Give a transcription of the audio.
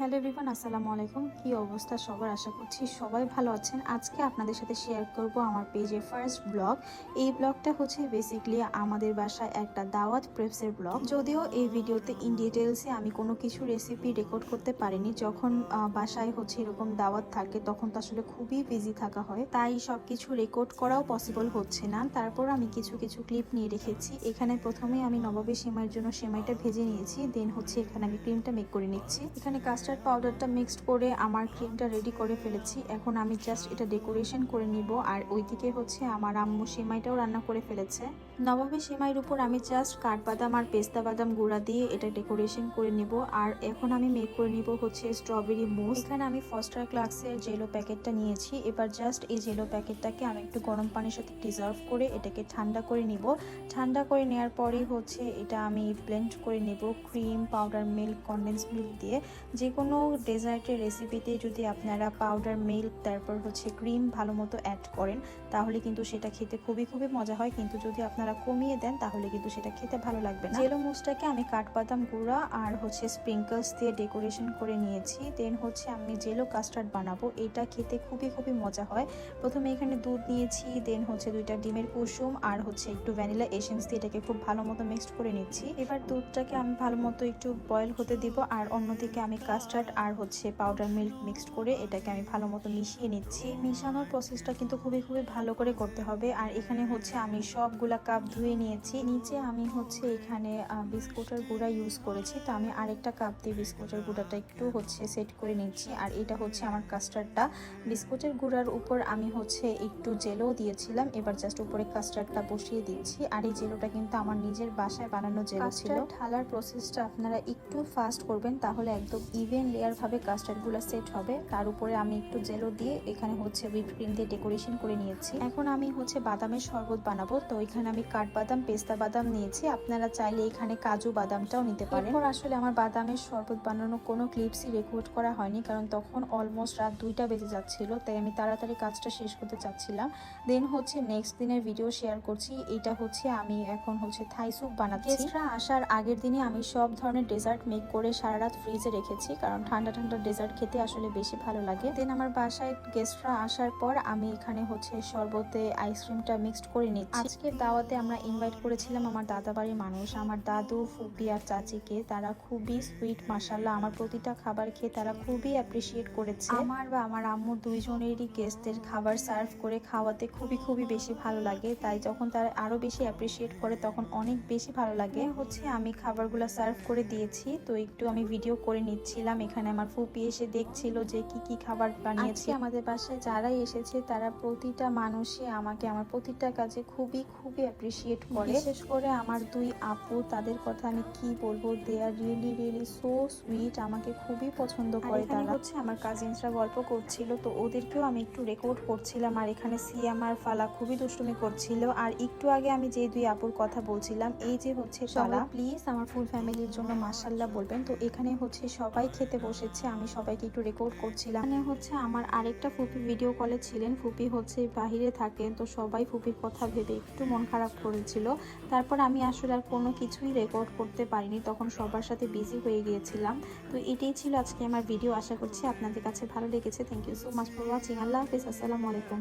Hello everyone, আসসালামু আলাইকুম। কি অবস্থা সবার? আশা করছি সবাই ভালো আছেন। আজকে আপনাদের সাথে শেয়ার করব আমার পেজের ফার্স্ট ব্লগ। এই ব্লগটা হচ্ছে বেসিক্যালি আমাদের বাসায় একটা দাওয়াত প্রেপসের ব্লগ। যদিও এই ভিডিওতে ইন ডিটেলসে আমি কোনো কিছু রেসিপি রেকর্ড করতে পারিনি। যখন বাসায় হচ্ছে এরকম দাওয়াত থাকে তখন তো আসলে খুবই বিজি থাকা হয়, তাই সব কিছু রেকর্ড করাও পসিবল হচ্ছে না। তারপর আমি কিছু কিছু ক্লিপ নিয়ে রেখেছি। এখানে প্রথমে আমি নবাবী সেমাইয়ের জন্য সেমাইটা ভেজে নিয়েছি, দেন হচ্ছে এখানে আমি ক্রিমটা মেক করে নিচ্ছি। এখানে কাস্টার্ড পাউডারটা মিক্সড করে আমার ক্রিমটা রেডি করে ফেলেছি। এখন আমি জাস্ট এটা ডেকোরেশন করে নিব। আর ওইদিকে হচ্ছে আমার আম্মু সেমাইটাও রান্না করে ফেলেছে। নবাবী সেমাইয়ের উপর আমি জাস্ট কাঠবাদাম আর পেস্তা বাদাম গুঁড়া দিয়ে এটা ডেকোরেশন করে নিব। আর এখন আমি মেক করে নিব হচ্ছে স্ট্রবেরি মুস। এখানে আমি ফস্টার ক্লাক্সের জেলো প্যাকেটটা নিয়েছি। এবার জাস্ট এই জেলো প্যাকেটটাকে আমি একটু গরম পানির সাথে ডিজলভ করে এটাকে ঠান্ডা করে নিব। ঠান্ডা করে নেওয়ার পরেই হচ্ছে এটা আমি ব্লেন্ড করে নেব cream, powder milk, condense milk দিয়ে। যে কোনো ডেজার্টের রেসিপিতে যদি আপনারা পাউডার মিল্ক তারপর হচ্ছে ক্রিম ভালো মতো অ্যাড করেন তাহলে কিন্তু সেটা খেতে খুবই মজা হয়, কিন্তু যদি আপনারা কমিয়ে দেন তাহলে কিন্তু সেটা খেতে ভালো লাগবে না। জেলো মুসটাকে আমি কাঠবাদাম গুঁড়া আর হচ্ছে স্প্রিঙ্কলস দিয়ে ডেকোরেশন করে নিয়েছি। দেন হচ্ছে আমি জেলো কাস্টার্ড বানাবো। এটা খেতে খুবই মজা হয়। প্রথমে এখানে দুধ নিয়েছি, দেন হচ্ছে 2টা ডিমের কুসুম আর হচ্ছে একটু ভ্যানিলা এসেন্স দিয়ে এটাকে খুব ভালো মতো মিক্সড করে নিচ্ছি। এবার দুধটাকে আমি ভালো মতো একটু বয়েল হতে দিব, আর অন্যদিকে আমি কাস্টার্ড আর হচ্ছে পাউডার মিল্ক মিক্সড করে এটাকে আমি ভালো মতো মিশিয়ে নিচ্ছি। মিশানোর প্রসেসটা কিন্তু খুবই ভালো করে করতে হবে। আর এখানে হচ্ছে আমি সবগুলা কাপ ধুয়ে নিয়েছি। নিচে আমি হচ্ছে এখানে বিস্কুটের গুঁড়া ইউজ করেছি, তো আমি আরেকটা কাপ দিয়ে বিস্কুটের গুঁড়াটা একটু হচ্ছে সেট করে নিচ্ছি। আর এটা হচ্ছে আমার কাস্টার্ডটা। বিস্কুটের গুঁড়ার উপর আমি হচ্ছে একটু জেলো দিয়েছিলাম। এবার জাস্ট উপরে কাস্টার্ডটা বসিয়ে দিচ্ছি। আর এই জেলোটা কিন্তু আমার নিজের বাসায় বানানো জেলো ছিল। ঢালার প্রসেসটা আপনারা একটু ফাস্ট করবেন, তাহলে একদম ইভেন লেয়ার ভাবে কাস্টার্ডগুলো সেট হবে। তার উপরে আমি একটু জেলো দিয়ে এখানে হচ্ছে হুইপ ক্রিম দিয়ে ডেকোরেশন করে নিয়েছি। এখন আমি হচ্ছে বাদামের শরবত বানাবো, তো এখানে আমি কাঠবাদাম, পেস্তা বাদাম নিয়েছি। আপনারা চাইলে এখানে কাজু বাদামটাও নিতে পারেন। এরপর আসলে আমার বাদামের শরবত বানানো কোনো ক্লিপসই রেকর্ড করা হয়নি, কারণ তখন অলমোস্ট রাত 2টা বেজে যাচ্ছিল, তাই আমি তাড়াতাড়ি কাজটা শেষ করতে চাচ্ছিলাম। দেন হচ্ছে নেক্সট দিনের ভিডিও শেয়ার করছি। এটা হচ্ছে আমি এখন হচ্ছে থাই স্যুপ বানাচ্ছি। গেস্টরা আসার আগের দিনে আমি সব ধরনের ডেজার্ট মেক করে সারা রাত ফ্রিজে রেখেছি, কারণ ঠান্ডা ডেজার্ট খেতে আসলে বেশি ভালো লাগে। দেন আমার বাসায় গেস্টরা আসার পর আমি এখানে হচ্ছে শরবতে আইসক্রিমটা মিক্সড করে নিচ্ছি। আজকের দাওয়াতে আমরা ইনভাইট করেছিলাম আমার দাদা বাড়ির মানুষ, আমার দাদু, ফুপি আর চাচিকে। তারা খুবই সুইট, মাশাআল্লাহ। আমার প্রতিটা খাবার খেয়ে তারা খুবই অ্যাপ্রিসিয়েট করেছে। আমার বা আমার আম্মুর দুইজনেরই গেস্টদের খাবার সার্ভ করে খাওয়াতে খুবই বেশি ভালো লাগে, তাই যখন তারা আরো বেশি অ্যাপ্রিসিয়েট করে তখন অনেক বেশি ভালো লাগে। হচ্ছে আমি খাবারগুলো সার্ভ করে দিয়েছি, তো একটু আমি ভিডিও করে নিচ্ছিলাম। এখানে আমার ফুপি এসে দেখছিল যে কি খাবার বানিয়েছি। আমাদের বাসায় যারাই এসেছে তারা প্রতিটা মানুষই আমাকে আমার প্রতিটা কাজে খুবই অ্যাপ্রিসিয়েট করে। বিশেষ করে আমার 2 আপু, তাদের কথা আমি কি বলবো, দে আর রিয়েলি সো সুইট। আমাকে খুবই পছন্দ করে তারা। হচ্ছে আমার কাজিনসরা গল্প করছিল, তো ওদেরকেও আমি একটু রেকর্ড করছিলাম। আর এখানে সিয়াম আর ফালা খুবই দুষ্টুমি করছিল। আর একটু আগে আমি যে 2 আপুর কথা বলছিলাম, এই যে হচ্ছে ফালা। প্লিজ আমার ফুল ফ্যামিলির জন্য মাশাআল্লাহ বলবেন। তো এখানে হচ্ছে সবাই খেতে বসেছে, আমি সবাইকে একটু রেকর্ড করছিলাম। এখানে হচ্ছে আমার আরেকটা ফুপি ভিডিও কলে ছিলেন। ফুপি হচ্ছে বাহিরে থাকেন, তো সবাই ফুপির কথা ভেবে একটু মন খারাপ করেছিল। তারপর আমি আসলে আর কোনো কিছুই রেকর্ড করতে পারিনি, তখন সবার সাথে বিজি হয়ে গিয়েছিলাম। তো এটাই ছিল আজকে আমার ভিডিও। আশা করছি আপনাদের কাছে ভালো লেগেছে। Thank you so much for watching. আল্লাহ হাফিজ, আসসালামু আলাইকুম।